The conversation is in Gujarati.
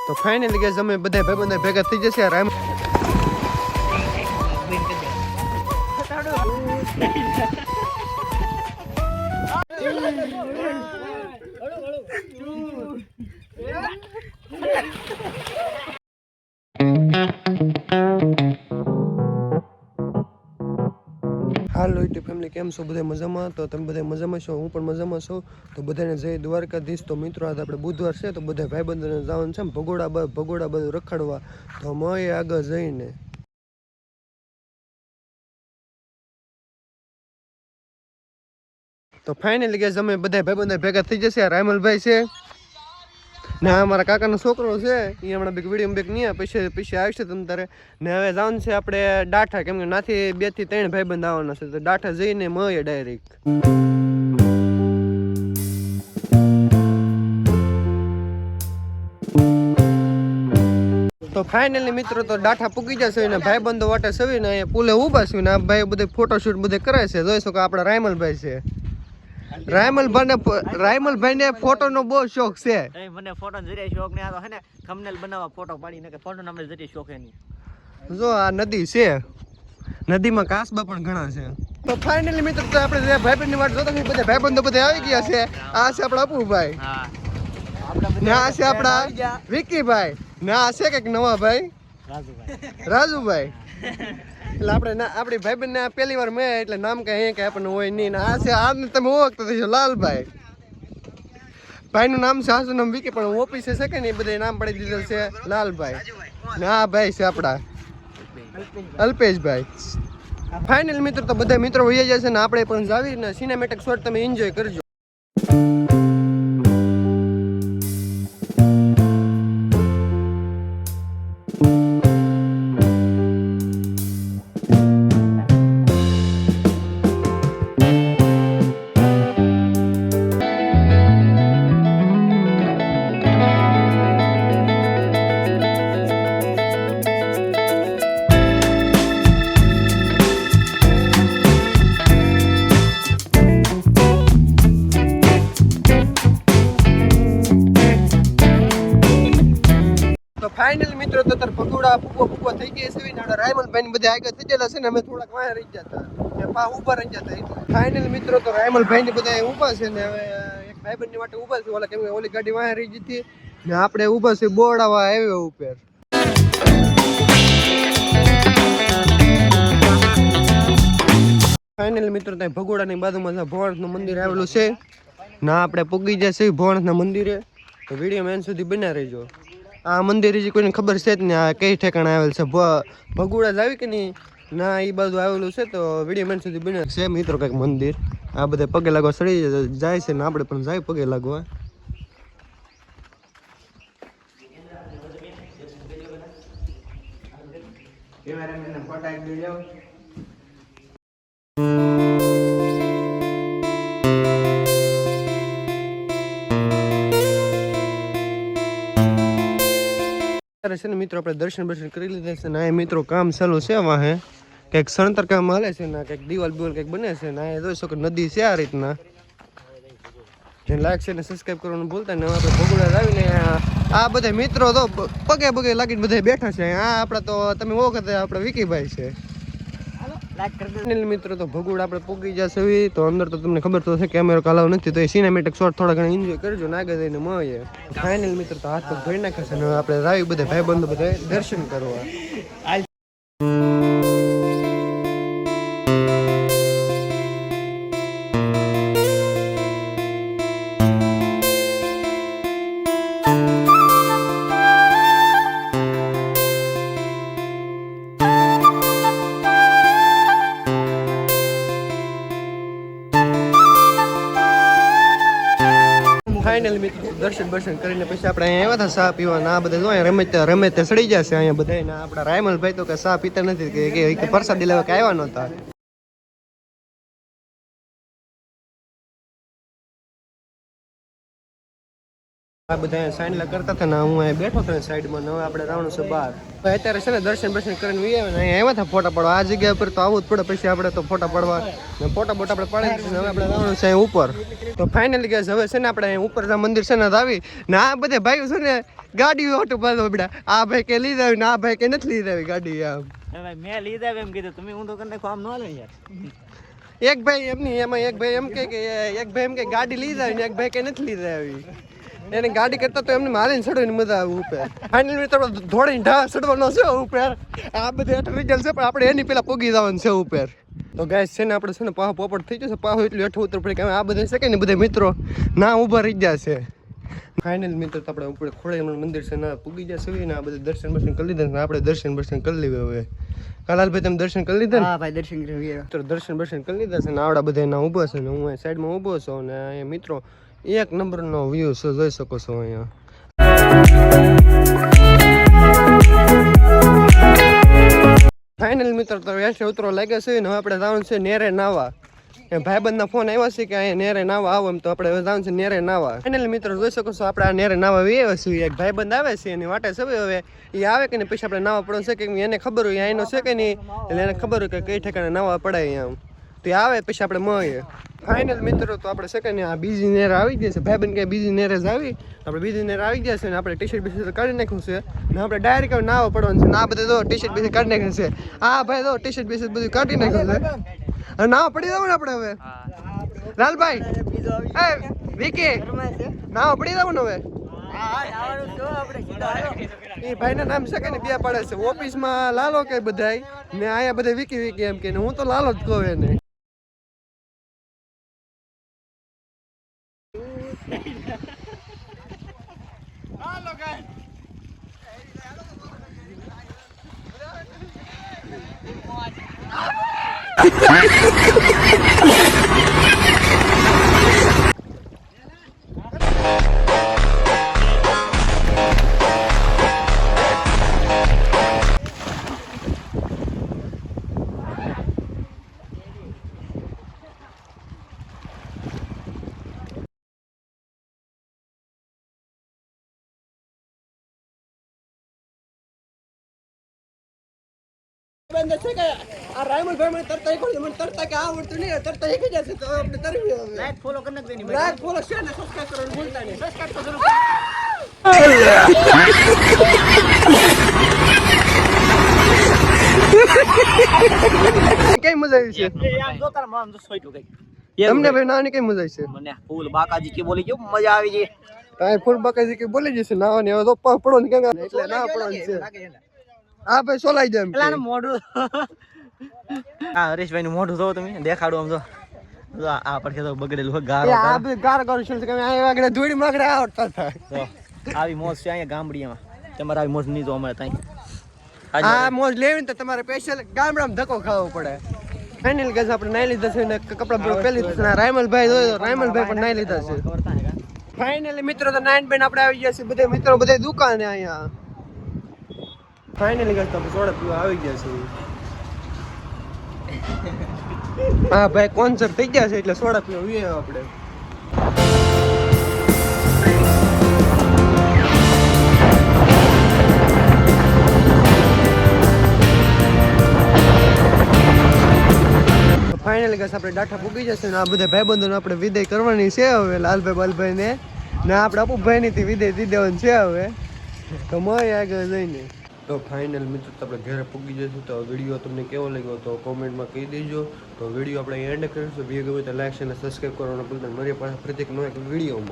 તો ફાઇનલી ગાઈસ અમે બધા ભાઈબંધો ભેગા થઈ જશે યાર. હાલો યુટ્યુબ ફેમિલી, કેમ છો? બધા મજામાં? તો તમે બધા મજામાં છો? હું પણ મજામાં છું. તો બધાને જય દ્વારકાધીશ. તો મિત્રો આજે આપણે બુધવાર છે, તો બધા ભાઈબંધોને જવાનું છે ભગોડા બધું રખડવા. તો મળીએ આગળ જઈને. તો ફાઇનલી ગાઈસ અમે બધા ભાઈબંધો ભેગા થઈ જશે. રાયમલભાઈ છે ને અમારા કાકાનો છોકરો છે, એ હમણાં બીક વિડીયો બેક નહીં પછી આવશે તમ તારે. ને હવે જવાનું છે આપણે ડાઠા, કેમ કે નાથી 2 થી 3 ભાઈબંધ આવવાના છે. તો ડાઠા જઈને મળીએ ડાયરેક્ટ. તો ફાઇનલી મિત્રો તો ડાઠા પૂગી જશે ને ભાઈબંધો વાટે સવીને અહીંયા પુલે ઊભા છે ને આ ભાઈ બધે ફોટોશૂટ બધે કરે છે. જોઈ શકો આપણા રાયમલભાઈ છે. રાયમલભાઈ ને ફોટો નો બહુ શોખ છે. મને ફોટો જરીય શોખ નહીં. આ તો હે ને થંબનેલ બનાવવા ફોટો પાડીને કે ફોટો નામે જરીય શોખ નહીં. જો આ નદી છે, નદીમાં કાસબા પણ ઘણા છે. તો ફાઇનલી મિત્રો તો આપણે જે ભાઈબંધની વાટ જોતા છીએ, બધા ભાઈબંધો બધા આવી ગયા છે. આ છે આપણા અપુભાઈ, ને આ છે આપણા વિકીભાઈ, ને આ છે કઈક નવા ભાઈ રાજુભાઈ. એટલે આપણે આપણી ભાઈબંધ ને પહેલી વાર મેં એટલે નામ કઈ આપણને હોય નહીં. આ છે આને તમે ઓળખતો થશો લાલભાઈ. ભાઈનું નામ છે આસુ નામ વિકી, પણ ઓફિસે છે કે નહીં બધા નામ પડી દીધેલ છે લાલભાઈ. ને આ ભાઈ છે આપણા અલ્પેશભાઈ. ફાઇનલ મિત્રો તો બધા મિત્રો વહી જશે ને આપણે પણ જાવી ને સિનેમેટિક શોટ તમે એન્જોય કરજો. ફાઇનલ મિત્રો તો તાર ભગોડા પૂકો થઈ ગયા છે ને આપણે રાયમલભાઈ ને બધા આગળ થઈ ગયેલા છે ને અમે થોડાક વાહ રહી જતા ને પા ઊભા રહી જતા. એટલે ફાઇનલ મિત્રો તો રાયમલભાઈ ને બધા ઊભા છે ને હવે એક ભાઈબંધ ની માટે ઊભા છે. ઓલા કેમ કે ઓલી ગાડી વાહ રહી જતી ને આપણે ઊભા છે બોરડાવા હાઈવે ઉપર. ફાઇનલ મિત્રો ત્યાં ભગોડાની બાજુમાં ભોળાનાથનું મંદિર આવેલું છે ને આપણે પૂગી જશે ભોળાનાથના મંદિરે. તો વિડીયો મેન સુધી બના રહેજો. આ મંદિર જે કોઈને ખબર છે જ ને આ કઈ ઠેકાણે આવેલ છે, ભગોડા જ આવી કે નહીં ના એ બાજુ આવેલું છે. તો વિડીયો મેન સુધી બને છે મિત્રો કંઈક મંદિર. આ બધા પગે લાગવા સડી જાય છે ને આપણે પણ જાય પગે લાગવા. છે ને મિત્રો આપણે દર્શન કરી લીધા છે ને આ મિત્રો કામ ચાલુ છે. વાહે કંઈક સણતર કામ હાલે છે ને કંઈક દિવાલ કંઈક બને છે ને આ જોઈ શકો નદી છે આ રીતના. લાઈક છે ને સબસ્ક્રાઈબ કરવાનું ભૂલતા ને આપણે ભગોડા આવીને આ બધા મિત્રો તો પગે લાગીને બધા બેઠા છે. આ આપણા તો તમે ઓળખો આપણે વિકીભાઈ છે. મિત્રો તો ભગોડા આપણે પૂગી જશે તો અંદર તો તમને ખબર તો છે કેમેરો કાલાવ નથી, તો એ સિનેમેટિક શોટ થોડા ઘણા એન્જોય કરજો ને આગળ જઈને મળીએ. ફાઇનલ મિત્રો તો હાથ પગ ધોઈ નાખે છે ને આપણે રાવી બધા ભાઈબંધો બધા દર્શન કરવા. ફાઇનલ મિત્રો દર્શન કરીને પછી આપણે અહીંયા આવ્યા હતા ચા પીવાના. આ બધા જો રમે તે સડી જશે અહીંયા બધા. આપણા રાયમલભાઈ તો કે ચા પીતા નથી કે પ્રસાદી લેવા કે આવ્યા નહોતા. આ બધા સાઈન કરતા હતા ને હું અહીં બેઠો હતો સાઈડમાં. હવે આપણે જવાનું છે બહાર. અત્યારે છે ને દર્શન કરીને વી આવે ને અહીંયા આવ્યા હતા ફોટા પડવા. આ જગ્યા પર તો આવવું જ પડે, પછી આપણે તો ફોટા પડવા ને ફોટા બોટા આપણે પાડી દીધું. હવે આપણે જવાનું છે અહીં ઉપર. તો ફાઇનલી ગયા હવે છે ને આપણે ઉપર મંદિર છે ને આવી ને આ બધા ભાઈઓ છે ને ગાડી ઓટો પાડો બેડા. આ ભાઈ કે લીધા આવી ને આ ભાઈ કે નથી લીધા આવી ગાડી. આમ મેં લીધા એમ કીધું, તમે ઊંધો કરીને નાખો, આમ ન લે યાર. એક ભાઈ એમની એમાં એક ભાઈ એમ કે એક ભાઈ એમ કે ગાડી લીધા આવી ને એક ભાઈ કે નથી લીધા આવી. એને ગાડી કરતા તો એમને મારીને ચડવાની મજા આવે ઉપર. ફાઇનલી તો ધોળીને ઢા ચડવાનો છે ઉપર. આ બધે રિઝલ્ટ છે પણ આપણે એની પેલા પોગી જવાનું છે ઉપર. તો ગાઈસ છે ને આપણે છે ને પાહો પોપટ થઈ જશે. પાહો એટલું હેઠું ઉતર પડે કે આ બધા છે કે ને બધા મિત્રો ના ઊભા રહી જશે. ફાઇનલ મિત્રો તો આપણે ઉપર ખોડિયાર મંદિર છે ના પૂગી જશે ને આ બધા દર્શન કરી લીધા ને આપણે દર્શન કરી લેવા. હવે કાલાલભાઈ તમે દર્શન કરી લીધા ને? હા ભાઈ દર્શન કરી તો દર્શન કરી લીધા છે ને આવડા બધા એના ઊભા છે ને હું અહીં સાઈડમાં ઊભો છું ને અહીંયા મિત્રો એક નંબરનો વ્યૂ છે, જોઈ શકો છો અહીંયા. ફાઇનલ મિત્રો તો એસે ઉતરો લાગે છે ને હવે આપણે જવાનું છે નેરે નાવા. ભાઈબંધના ફોન આવ્યો છે કે અહીંયા નેરે નાવા આવો એમ, તો આપણે જવાનું છે નેરે નાવા. ફાઇનલ મિત્રો જોઈ શકો છો આપણે આ નેરે નાવા આવ્યા છીએ. એક ભાઈબંધ આવે છે એની વાટે છે. હવે એ આવે કે ને પછી આપણે નાવા પડવાનું છે કે એને ખબર હોય અહીંનો છે કે નહીં, એટલે એને ખબર હોય કે કઈ ઠેકાણે નાવા પડાય એમ. તો એ આવે પછી આપણે મળીએ. ફાઇનલ મિત્રો તો આપણે સેકન્ડ આ બીજી નેર આવી ગયા છે. ભાઈબંધ કે બીજી નેર જ આવી, આપણે બીજી નેર આવી ગયા છે ને આપણે ટી-શર્ટ બીશર્ટ કાઢી નાખ્યું છે ને આપણે ડાયરેક્ટ નાવા પડવાનું છે. ના બધે તો ટી-શર્ટ બીશર્ટ કાઢી નાખ્યું છે. આ ભાઈ તો ટી-શર્ટ બીશર્ટ બધું કાઢી નાખ્યું છે. હવે નાવા પડી જવું ને આપણે. હવે લાલભાઈ એ વિકી નાવા પડી જવું ને હવે. એ ભાઈના નામ છે કે ને બે પડે છે. ઓફિસમાં લાલો કે બધાય ને અહીંયા બધા વિકી એમ કે હું તો લાલો જ કહું એને. બંધ છે કે આ રાયમલ ભાઈ મને તરતા એક મને તરતા કે આવડતું નહીં, તરતા એક જ છે. તો આપણે તરવી હવે લાઈક ફોલો કરી નાખજો ની. લાઈક ફોલો શેર ને સબસ્ક્રાઇબ કરવાનું ભૂલતા નહીં. સબસ્ક્રાઇબ તો જરૂર. કઈ મજા આવી છે? આમ જો તારા મામ જો સોઈટું કઈ. તમને ભાઈ નાની કઈ મજા આવી છે? મને ફૂલ બાકાજી કે બોલી કેવું મજા આવી છે. તાય ફૂલ બાકાજી કે બોલી જશે નાવાની. હવે તો પડો ને કેંગા એટલે ના પડવાનું છે. હા ભાઈ સોલાઈ જાય એમ. એલાનું મોઢું આ હરેશભાઈ નું મોઢું જોવો તમે, દેખાડો આમ જો. આ પડખે તો બગડેલું હોય ગારો. આ બે ગારો છે કે આ આગળ ધોડી માગડે આવતા થાય. તો આવી મોજ છે અહીંયા ગામડીમાં. તમારે આવી મોજ નહીં જો અમારે ત્યાં. આ મોજ લેવી ને તો તમારે સ્પેશિયલ ગામડામાં ધક્કો ખાવો પડે. ફાઇનલ ગેસ આપણે નાઈ લીધા છે ને કપડા પહેલી દીધા છે. રાયમલભાઈ જોયો, રાયમલભાઈ પણ નાઈ લીધા છે. ફાઇનલી મિત્રો તો 9 બેન આપણે આવી ગયા છે. બધા મિત્રો બધા દુકાને અહીંયા. ફાઇનલી ગેસ તો સોડા પીવા આવી ગયા છે. હા ભાઈ કોન્સર્ટ થઈ ગયા છે એટલે સોડા પીવા વીએ આપણે. ફાઇનલી ગેસ આપણે ડાઠા પૂગી જશે ને આ બધા ભાઈબંધોને આપણે વિદાય કરવાની છે હવે. લાલભાઈ બાલભાઈ ને આપણે અપુભાઈ ની વિદાય દી દેવાની છે હવે. તો મય આગળ જઈને તો ફાઇનલ મિત્રો આપણે ઘરે પૂગી જઈશું. તો વિડીયો તમને કેવો લાગ્યો તો કોમેન્ટમાં કહી દેજો. તો વિડીયો આપણે એન્ડ કરીશું. વિડીયો ગમે તો લાઈક અને સબસ્ક્રાઈબ કરવાનું ભૂલતા નહીં. મારી પાસે પ્રત્યેક નવા એક વિડીયોમાં